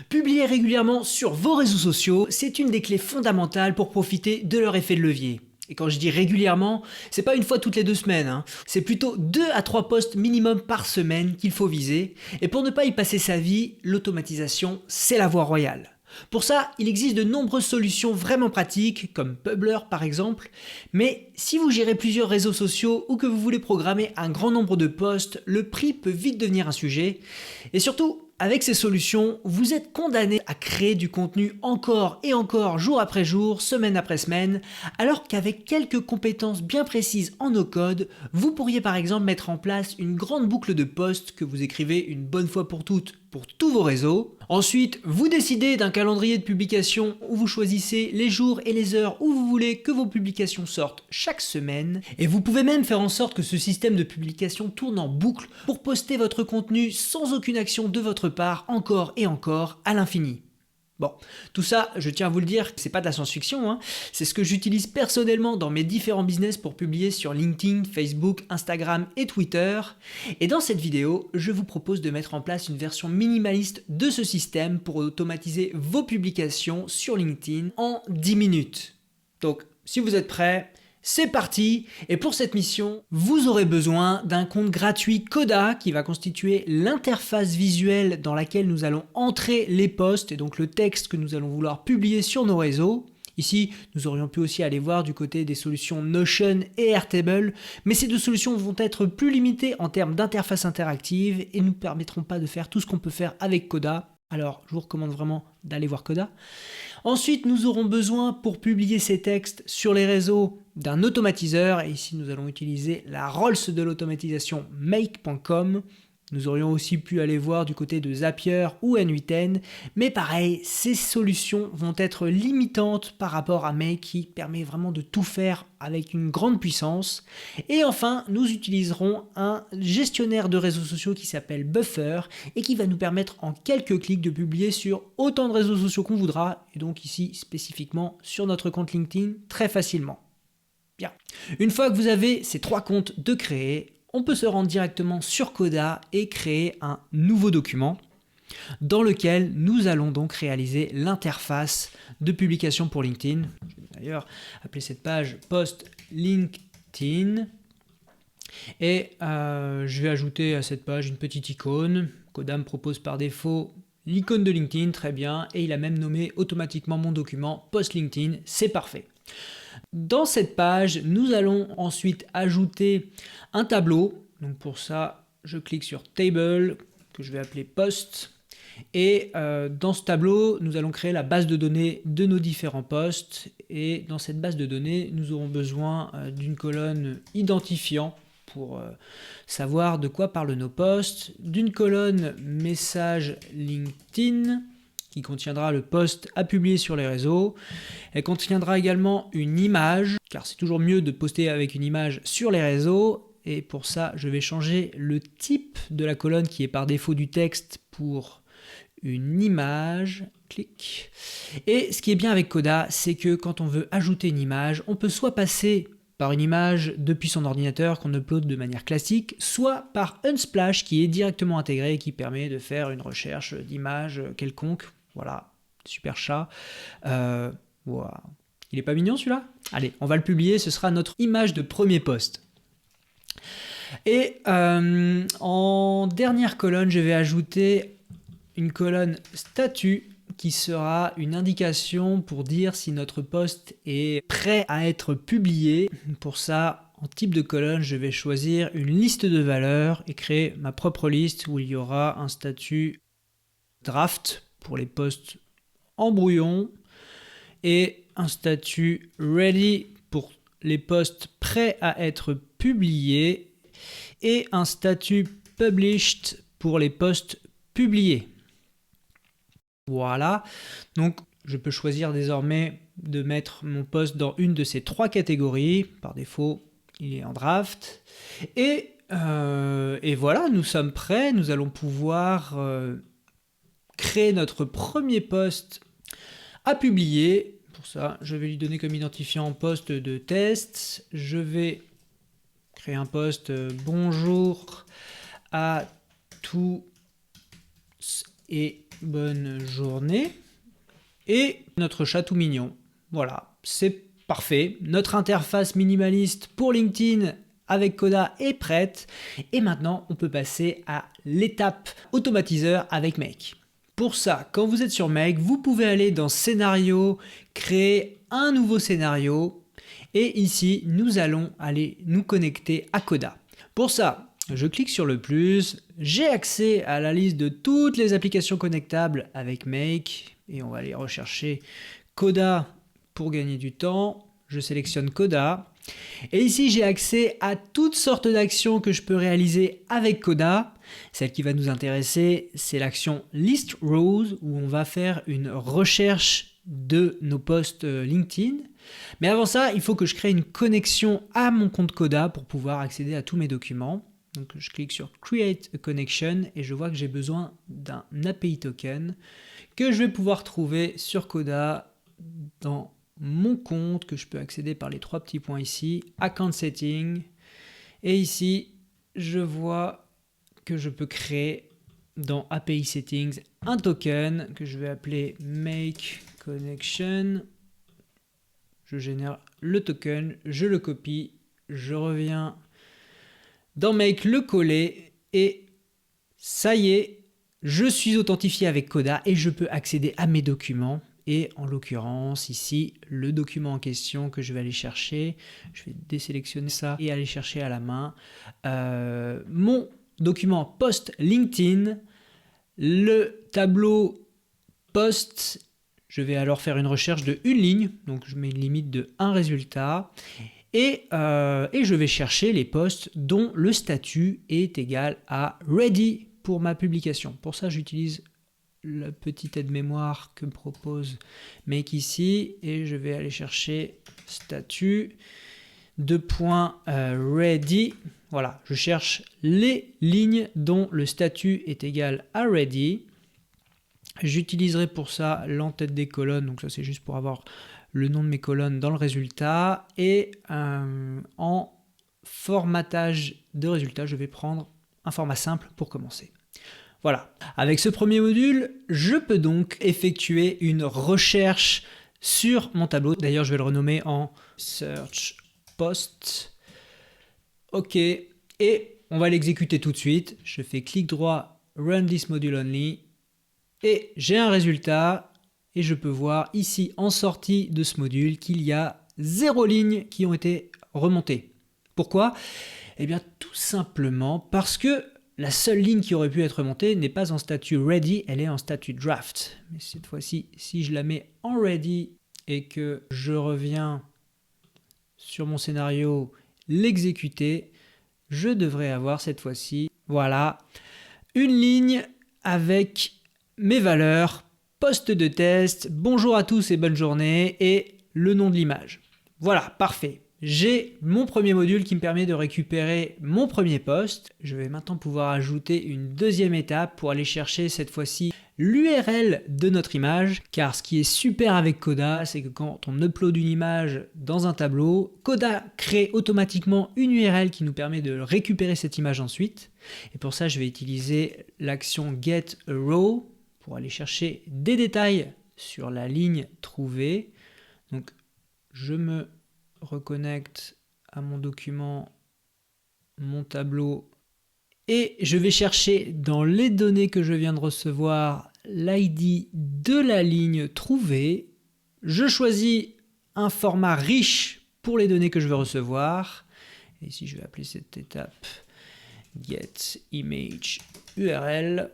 Publier régulièrement sur vos réseaux sociaux, c'est une des clés fondamentales pour profiter de leur effet de levier. Et quand je dis régulièrement, c'est pas une fois toutes les 2 semaines, c'est plutôt 2 à 3 posts minimum par semaine qu'il faut viser. Et pour ne pas y passer sa vie, l'automatisation, c'est la voie royale. Pour ça, il existe de nombreuses solutions vraiment pratiques, comme Publer par exemple, mais si vous gérez plusieurs réseaux sociaux ou que vous voulez programmer un grand nombre de posts, le prix peut vite devenir un sujet. Et surtout, avec ces solutions, vous êtes condamné à créer du contenu encore et encore, jour après jour, semaine après semaine, alors qu'avec quelques compétences bien précises en no-code, vous pourriez par exemple mettre en place une grande boucle de posts que vous écrivez une bonne fois pour toutes pour tous vos réseaux. Ensuite, vous décidez d'un calendrier de publication où vous choisissez les jours et les heures où vous voulez que vos publications sortent chaque semaine. Et vous pouvez même faire en sorte que ce système de publication tourne en boucle pour poster votre contenu sans aucune action de votre part encore et encore à l'infini. Bon, tout ça, je tiens à vous le dire, c'est pas de la science-fiction, c'est ce que j'utilise personnellement dans mes différents business pour publier sur LinkedIn, Facebook, Instagram et Twitter. Et dans cette vidéo, je vous propose de mettre en place une version minimaliste de ce système pour automatiser vos publications sur LinkedIn en 10 minutes. Donc, si vous êtes prêts, c'est parti. Et pour cette mission, vous aurez besoin d'un compte gratuit Coda qui va constituer l'interface visuelle dans laquelle nous allons entrer les posts et donc le texte que nous allons vouloir publier sur nos réseaux. Ici, nous aurions pu aussi aller voir du côté des solutions Notion et Airtable, mais ces deux solutions vont être plus limitées en termes d'interface interactive et ne nous permettront pas de faire tout ce qu'on peut faire avec Coda. Alors, je vous recommande vraiment d'aller voir Coda. Ensuite, nous aurons besoin pour publier ces textes sur les réseaux d'un automatiseur. Et ici, nous allons utiliser la Rolls de l'automatisation make.com. Nous aurions aussi pu aller voir du côté de Zapier ou N8N. Mais pareil, ces solutions vont être limitantes par rapport à Make qui permet vraiment de tout faire avec une grande puissance. Et enfin, nous utiliserons un gestionnaire de réseaux sociaux qui s'appelle Buffer et qui va nous permettre en quelques clics de publier sur autant de réseaux sociaux qu'on voudra. Et donc ici, spécifiquement sur notre compte LinkedIn, très facilement. Bien. Une fois que vous avez ces 3 comptes de créer, on peut se rendre directement sur Coda et créer un nouveau document dans lequel nous allons donc réaliser l'interface de publication pour LinkedIn. Je vais d'ailleurs appeler cette page Post LinkedIn. Et je vais ajouter à cette page une petite icône. Coda me propose par défaut l'icône de LinkedIn, très bien. Et il a même nommé automatiquement mon document Post LinkedIn, c'est parfait. Dans cette page, nous allons ensuite ajouter un tableau. Donc pour ça, je clique sur Table, que je vais appeler Post. Et dans ce tableau, nous allons créer la base de données de nos différents posts. Et dans cette base de données, nous aurons besoin d'une colonne identifiant pour savoir de quoi parlent nos posts, d'une colonne message LinkedIn, qui contiendra le post à publier sur les réseaux. Elle contiendra également une image, car c'est toujours mieux de poster avec une image sur les réseaux. Et pour ça, je vais changer le type de la colonne qui est par défaut du texte pour une image. Clic. Et ce qui est bien avec Coda, c'est que quand on veut ajouter une image, on peut soit passer par une image depuis son ordinateur qu'on upload de manière classique, soit par Unsplash qui est directement intégré et qui permet de faire une recherche d'image quelconque. Voilà, super chat. Wow. Il est pas mignon celui-là? Allez, on va le publier, ce sera notre image de premier post. Et en dernière colonne, je vais ajouter une colonne statut qui sera une indication pour dire si notre post est prêt à être publié. Pour ça, en type de colonne, je vais choisir une liste de valeurs et créer ma propre liste où il y aura un statut draft pour les posts en brouillon et un statut ready pour les posts prêts à être publiés et un statut published pour les posts publiés. Voilà, donc je peux choisir désormais de mettre mon post dans une de ces 3 catégories. Par défaut, il est en draft. Et voilà, nous sommes prêts. Nous allons pouvoir créer notre premier post à publier. Pour ça, je vais lui donner comme identifiant post de test. Je vais créer un post bonjour à tous et bonne journée et notre chat tout mignon. Voilà, c'est parfait. Notre interface minimaliste pour LinkedIn avec Coda est prête et maintenant on peut passer à l'étape automatiseur avec Make. Pour ça, quand vous êtes sur Make, vous pouvez aller dans Scénario, créer un nouveau scénario et ici nous allons aller nous connecter à Coda. Pour ça, je clique sur le plus, j'ai accès à la liste de toutes les applications connectables avec Make et on va aller rechercher Coda pour gagner du temps. Je sélectionne Coda et ici j'ai accès à toutes sortes d'actions que je peux réaliser avec Coda. Celle qui va nous intéresser, c'est l'action List Rows où on va faire une recherche de nos posts LinkedIn. Mais avant ça, il faut que je crée une connexion à mon compte Coda pour pouvoir accéder à tous mes documents. Donc je clique sur Create a Connection et je vois que j'ai besoin d'un API token que je vais pouvoir trouver sur Coda dans mon compte que je peux accéder par les trois petits points ici, Account Setting. Et ici, je vois que je peux créer dans API Settings un token que je vais appeler Make Connection. Je génère le token, je le copie, je reviens dans Make, le coller et ça y est, je suis authentifié avec Coda et je peux accéder à mes documents. Et en l'occurrence, ici, le document en question que je vais aller chercher, je vais désélectionner ça et aller chercher à la main mon document post LinkedIn, le tableau post. Je vais alors faire une recherche de une ligne, donc je mets une limite de un résultat. Et je vais chercher les posts dont le statut est égal à Ready pour ma publication. Pour ça, j'utilise la petite aide-mémoire que me propose Make ici et je vais aller chercher statut ready. Voilà, je cherche les lignes dont le statut est égal à Ready. J'utiliserai pour ça l'entête des colonnes, donc ça c'est juste pour avoir le nom de mes colonnes dans le résultat et en formatage de résultat, je vais prendre un format simple pour commencer. Voilà, avec ce premier module, je peux donc effectuer une recherche sur mon tableau. D'ailleurs, je vais le renommer en Search Post. OK, et on va l'exécuter tout de suite. Je fais clic droit, Run this module only, et j'ai un résultat. Et je peux voir ici en sortie de ce module qu'il y a 0 lignes qui ont été remontées. Pourquoi? Eh bien tout simplement parce que la seule ligne qui aurait pu être remontée n'est pas en statut ready, elle est en statut draft. Mais cette fois-ci, si je la mets en ready et que je reviens sur mon scénario, l'exécuter, je devrais avoir cette fois-ci, voilà, une ligne avec mes valeurs, poste de test, bonjour à tous et bonne journée et le nom de l'image. Voilà, parfait. J'ai mon premier module qui me permet de récupérer mon premier post. Je vais maintenant pouvoir ajouter une deuxième étape pour aller chercher cette fois-ci l'URL de notre image. Car ce qui est super avec Coda, c'est que quand on upload une image dans un tableau, Coda crée automatiquement une URL qui nous permet de récupérer cette image ensuite. Et pour ça, je vais utiliser l'action get a row pour aller chercher des détails sur la ligne trouvée. Donc, je me reconnecte à mon document, mon tableau, et je vais chercher dans les données que je viens de recevoir l'ID de la ligne trouvée. Je choisis un format riche pour les données que je veux recevoir. Et ici, je vais appeler cette étape get image URL.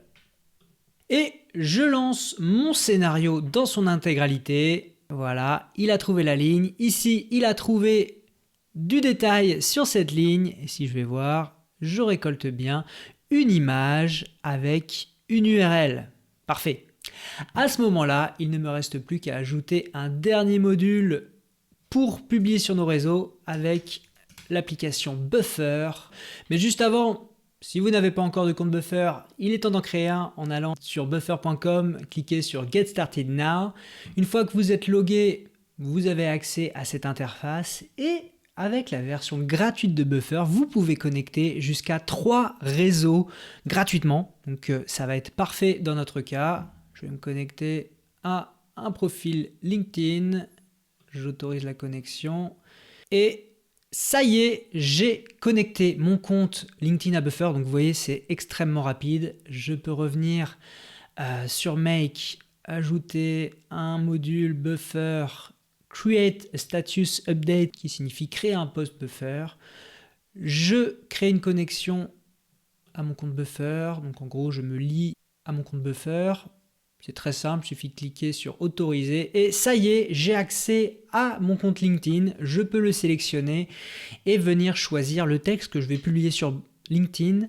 Et je lance mon scénario dans son intégralité. Voilà, il a trouvé la ligne. Ici, il a trouvé du détail sur cette ligne. Et si je vais voir, je récolte bien une image avec une URL. Parfait. À ce moment-là, il ne me reste plus qu'à ajouter un dernier module pour publier sur nos réseaux avec l'application Buffer. Mais juste avant, si vous n'avez pas encore de compte Buffer, il est temps d'en créer un en allant sur buffer.com, cliquez sur Get Started Now. Une fois que vous êtes logué, vous avez accès à cette interface et avec la version gratuite de Buffer, vous pouvez connecter jusqu'à 3 réseaux gratuitement. Donc ça va être parfait dans notre cas. Je vais me connecter à un profil LinkedIn. J'autorise la connexion. Et ça y est, j'ai connecté mon compte LinkedIn à Buffer. Donc vous voyez, c'est extrêmement rapide. Je peux revenir sur Make, ajouter un module Buffer, Create a Status Update qui signifie créer un post Buffer. Je crée une connexion à mon compte Buffer. Donc en gros, je me lie à mon compte Buffer. C'est très simple, il suffit de cliquer sur autoriser et ça y est, j'ai accès à mon compte LinkedIn. Je peux le sélectionner et venir choisir le texte que je vais publier sur LinkedIn.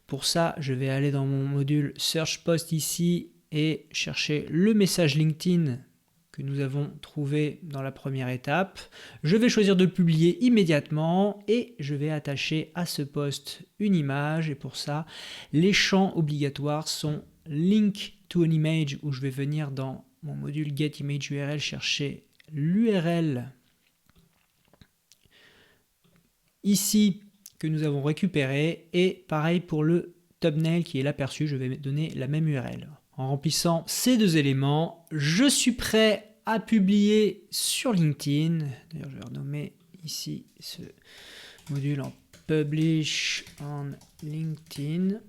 Pour ça, je vais aller dans mon module Search Post ici et chercher le message LinkedIn que nous avons trouvé dans la première étape. Je vais choisir de le publier immédiatement et je vais attacher à ce post une image. Et pour ça, les champs obligatoires sont Link to an image où je vais venir dans mon module Get Image URL chercher l'URL ici que nous avons récupéré et pareil pour le thumbnail qui est l'aperçu, je vais donner la même URL. En remplissant ces deux éléments, je suis prêt à publier sur LinkedIn. D'ailleurs, je vais renommer ici ce module en Publish on LinkedIn.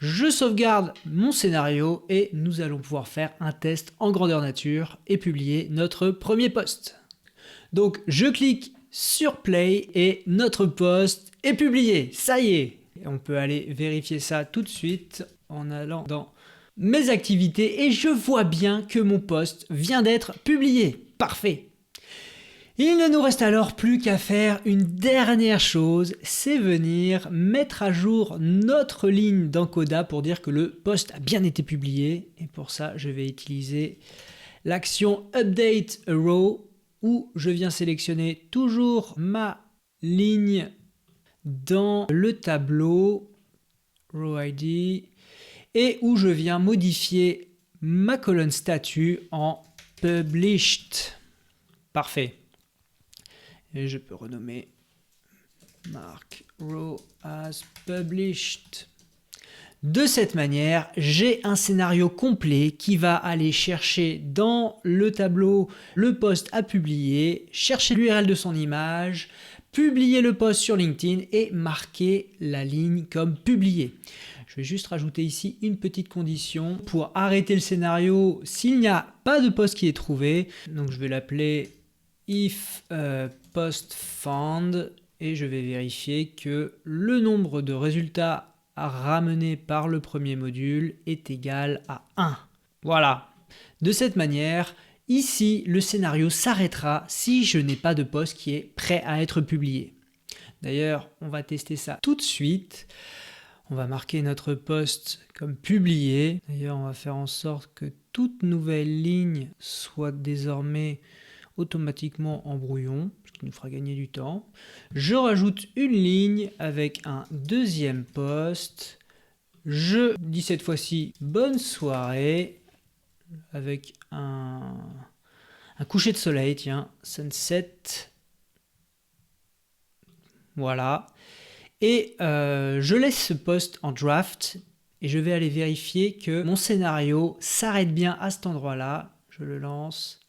Je sauvegarde mon scénario et nous allons pouvoir faire un test en grandeur nature et publier notre premier post. Donc je clique sur Play et notre post est publié. Ça y est. Et on peut aller vérifier ça tout de suite en allant dans mes activités et je vois bien que mon post vient d'être publié. Parfait. Il ne nous reste alors plus qu'à faire une dernière chose, c'est venir mettre à jour notre ligne d'encoda pour dire que le post a bien été publié. Et pour ça, je vais utiliser l'action Update a Row où je viens sélectionner toujours ma ligne dans le tableau Row ID et où je viens modifier ma colonne statut en Published. Parfait. Et je peux renommer Mark Row as Published. De cette manière, j'ai un scénario complet qui va aller chercher dans le tableau le post à publier, chercher l'URL de son image, publier le post sur LinkedIn et marquer la ligne comme publié. Je vais juste rajouter ici une petite condition pour arrêter le scénario s'il n'y a pas de post qui est trouvé. Donc je vais l'appeler if post found et je vais vérifier que le nombre de résultats à ramener par le premier module est égal à 1. Voilà. De cette manière, ici, le scénario s'arrêtera si je n'ai pas de post qui est prêt à être publié. D'ailleurs, on va tester ça tout de suite. On va marquer notre post comme publié. D'ailleurs, on va faire en sorte que toute nouvelle ligne soit désormais automatiquement en brouillon, ce qui nous fera gagner du temps. Je rajoute une ligne avec un deuxième post. Je dis cette fois-ci bonne soirée avec un coucher de soleil, tiens, sunset. Voilà. Et je laisse ce post en draft et je vais aller vérifier que mon scénario s'arrête bien à cet endroit-là. Je le lance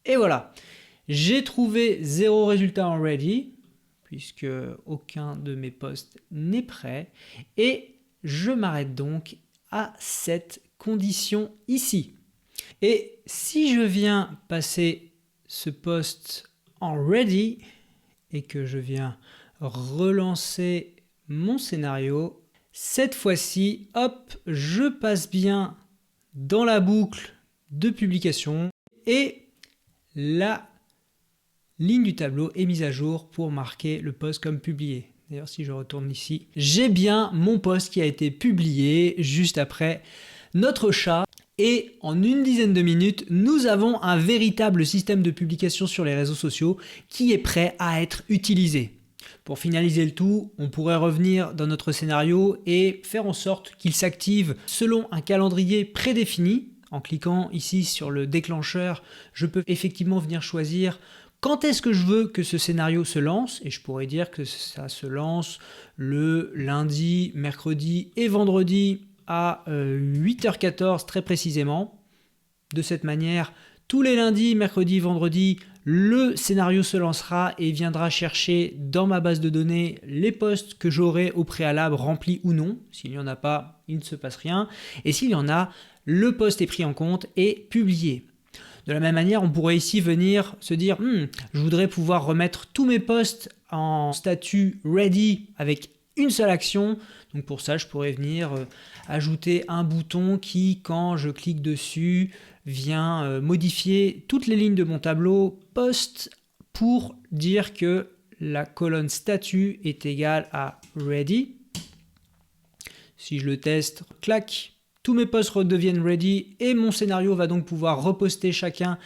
et voilà. J'ai trouvé 0 résultat en ready, puisque aucun de mes posts n'est prêt. Et je m'arrête donc à cette condition ici. Et si je viens passer ce post en ready et que je viens relancer mon scénario, cette fois-ci, hop, je passe bien dans la boucle de publication et la ligne du tableau est mise à jour pour marquer le post comme publié. D'ailleurs, si je retourne ici, j'ai bien mon post qui a été publié juste après notre chat. Et en une dizaine de minutes, nous avons un véritable système de publication sur les réseaux sociaux qui est prêt à être utilisé. Pour finaliser le tout, on pourrait revenir dans notre scénario et faire en sorte qu'il s'active selon un calendrier prédéfini. En cliquant ici sur le déclencheur, je peux effectivement venir choisir quand est-ce que je veux que ce scénario se lance, et je pourrais dire que ça se lance le lundi, mercredi et vendredi à 8h14 très précisément. De cette manière, tous les lundis, mercredis, vendredis, le scénario se lancera et viendra chercher dans ma base de données les postes que j'aurai au préalable remplis ou non. S'il n'y en a pas, il ne se passe rien. Et s'il y en a, le poste est pris en compte et publié. De la même manière, on pourrait ici venir se dire je voudrais pouvoir remettre tous mes posts en statut ready avec une seule action. Donc pour ça, je pourrais venir ajouter un bouton qui, quand je clique dessus, vient modifier toutes les lignes de mon tableau post pour dire que la colonne statut est égale à ready. Si je le teste, clac, tous mes posts redeviennent ready et mon scénario va donc pouvoir reposter chacun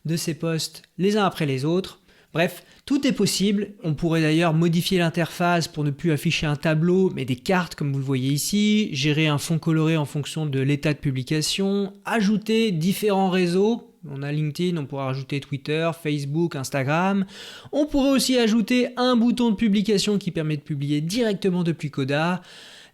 de ces posts les uns après les autres. Bref, tout est possible. On pourrait d'ailleurs modifier l'interface pour ne plus afficher un tableau, mais des cartes comme vous le voyez ici, gérer un fond coloré en fonction de l'état de publication, ajouter différents réseaux. On a LinkedIn, on pourra ajouter Twitter, Facebook, Instagram. On pourrait aussi ajouter un bouton de publication qui permet de publier directement depuis Coda.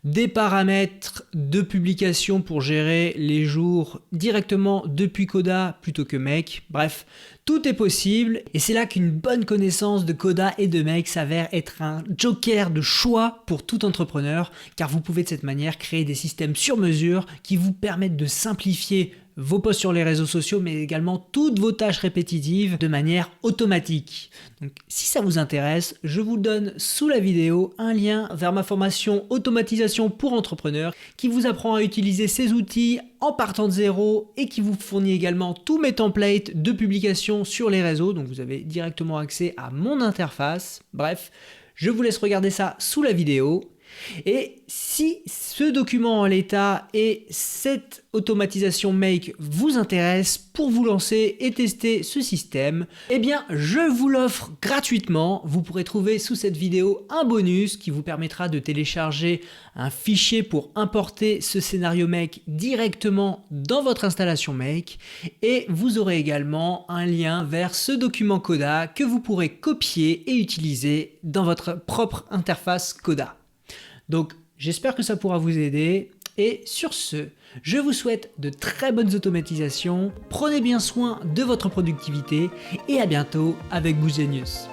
Des paramètres de publication pour gérer les jours directement depuis Coda plutôt que Make. Bref, tout est possible et c'est là qu'une bonne connaissance de Coda et de Make s'avère être un joker de choix pour tout entrepreneur, car vous pouvez de cette manière créer des systèmes sur mesure qui vous permettent de simplifier vos posts sur les réseaux sociaux, mais également toutes vos tâches répétitives de manière automatique. Donc, si ça vous intéresse, je vous donne sous la vidéo un lien vers ma formation Automatisation pour entrepreneurs qui vous apprend à utiliser ces outils en partant de zéro et qui vous fournit également tous mes templates de publication sur les réseaux. Donc, vous avez directement accès à mon interface. Bref, je vous laisse regarder ça sous la vidéo. Et si ce document en l'état et cette automatisation Make vous intéresse pour vous lancer et tester ce système, eh bien je vous l'offre gratuitement. Vous pourrez trouver sous cette vidéo un bonus qui vous permettra de télécharger un fichier pour importer ce scénario Make directement dans votre installation Make, et vous aurez également un lien vers ce document Coda que vous pourrez copier et utiliser dans votre propre interface Coda. Donc, j'espère que ça pourra vous aider et sur ce, je vous souhaite de très bonnes automatisations, prenez bien soin de votre productivité et à bientôt avec Boozenius.